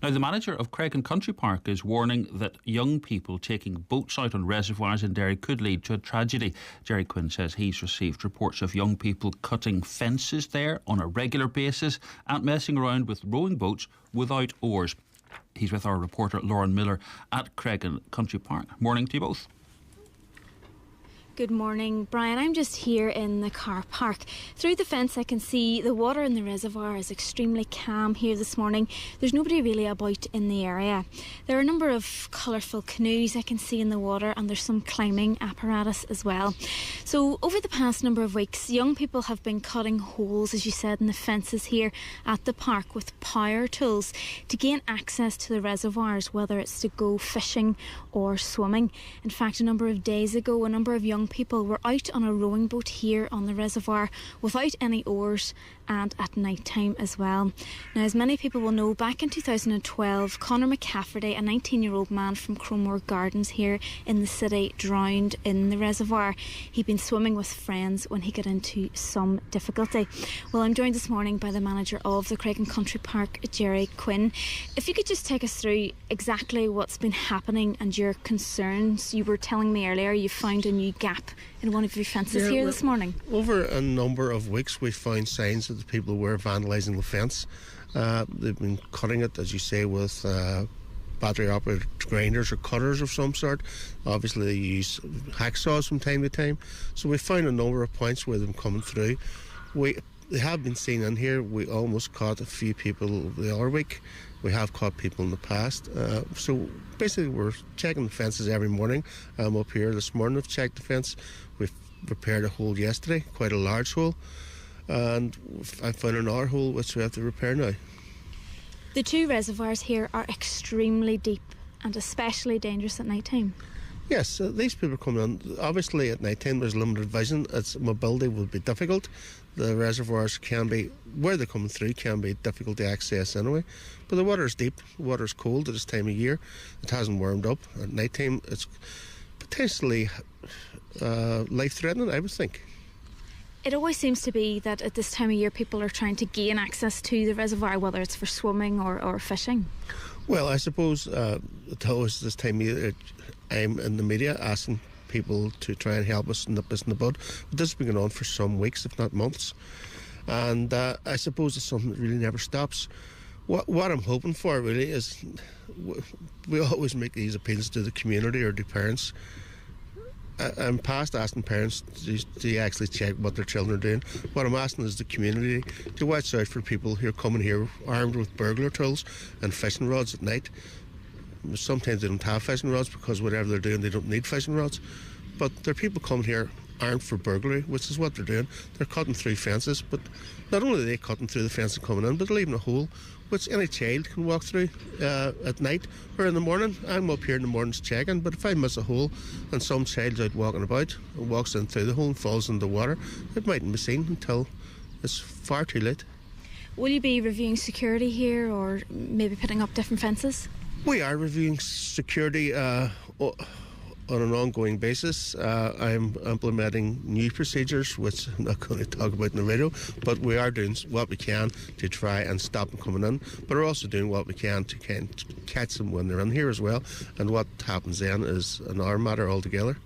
Now, the manager of Creggan Country Park is warning that young people taking boats out on reservoirs in Derry could lead to a tragedy. Jerry Quinn says he's received reports of young people cutting fences there on a regular basis and messing around with rowing boats without oars. He's with our reporter Lauren Miller at Creggan Country Park. Morning to you both. Good morning, Brian. I'm just here in the car park. Through the fence I can see the water in the reservoir is extremely calm here this morning. There's nobody really about in the area. There are a number of colourful canoes I can see in the water, and there's some climbing apparatus as well. So over the past number of weeks, young people have been cutting holes, as you said, in the fences here at the park with power tools to gain access to the reservoirs, whether it's to go fishing or swimming. In fact, a number of days ago, a number of young people were out on a rowing boat here on the reservoir without any oars and at night time as well. Now, as many people will know, back in 2012, Conor McCafferty, a 19-year-old man from Crowmore Gardens here in the city, drowned in the reservoir. He'd been swimming with friends when he got into some difficulty. Well, I'm joined this morning by the manager of the Creggan Country Park, Jerry Quinn. If you could just take us through exactly what's been happening and your concerns. You were telling me earlier you found a new gap in one of your fences here this morning. Over a number of weeks we've found signs that the people were vandalising the fence. They've been cutting it, as you say, with battery operated grinders or cutters of some sort. Obviously they use hacksaws from time to time. So we found a number of points where they're coming through. They have been seen in here. We almost caught a few people the other week. We have caught people in the past. So basically we're checking the fences every morning. I'm up here this morning. I've checked the fence. We've repaired a hole yesterday, quite a large hole. And I found another hole which we have to repair now. The two reservoirs here are extremely deep and especially dangerous at night time. Yes, these people are coming in. Obviously at night time there's limited vision. Its mobility will be difficult. The reservoirs can be, where they're coming through, can be difficult to access anyway. But the water is deep, the water is cold at this time of year. It hasn't warmed up. At night time it's potentially life-threatening, I would think. It always seems to be that at this time of year people are trying to gain access to the reservoir, whether it's for swimming or fishing. Well, I suppose it's always this time of year I'm in the media asking people to try and help us nip this in the bud. But this has been going on for some weeks, if not months. And I suppose it's something that really never stops. What I'm hoping for really is, we always make these appeals to the community or to parents. I'm past asking parents to actually check what their children are doing. What I'm asking is the community to watch out for people who are coming here armed with burglar tools and fishing rods at night. Sometimes they don't have fishing rods because whatever they're doing, they don't need fishing rods. But there are people coming here armed for burglary, which is what they're doing. They're cutting through fences, but not only are they cutting through the fence and coming in, but they're leaving a hole which any child can walk through at night or in the morning. I'm up here in the mornings checking, but if I miss a hole and some child's out walking about and walks in through the hole and falls in the water, it mightn't be seen until it's far too late. Will you be reviewing security here or maybe putting up different fences? We are reviewing security on an ongoing basis. I'm implementing new procedures, which I'm not going to talk about in the radio, but we are doing what we can to try and stop them coming in, but we're also doing what we can to catch them when they're in here as well, and what happens then is another matter altogether.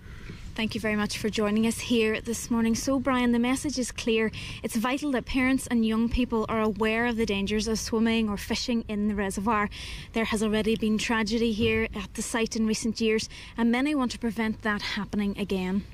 Thank you very much for joining us here this morning. So, Brian, the message is clear. It's vital that parents and young people are aware of the dangers of swimming or fishing in the reservoir. There has already been tragedy here at the site in recent years, and many want to prevent that happening again.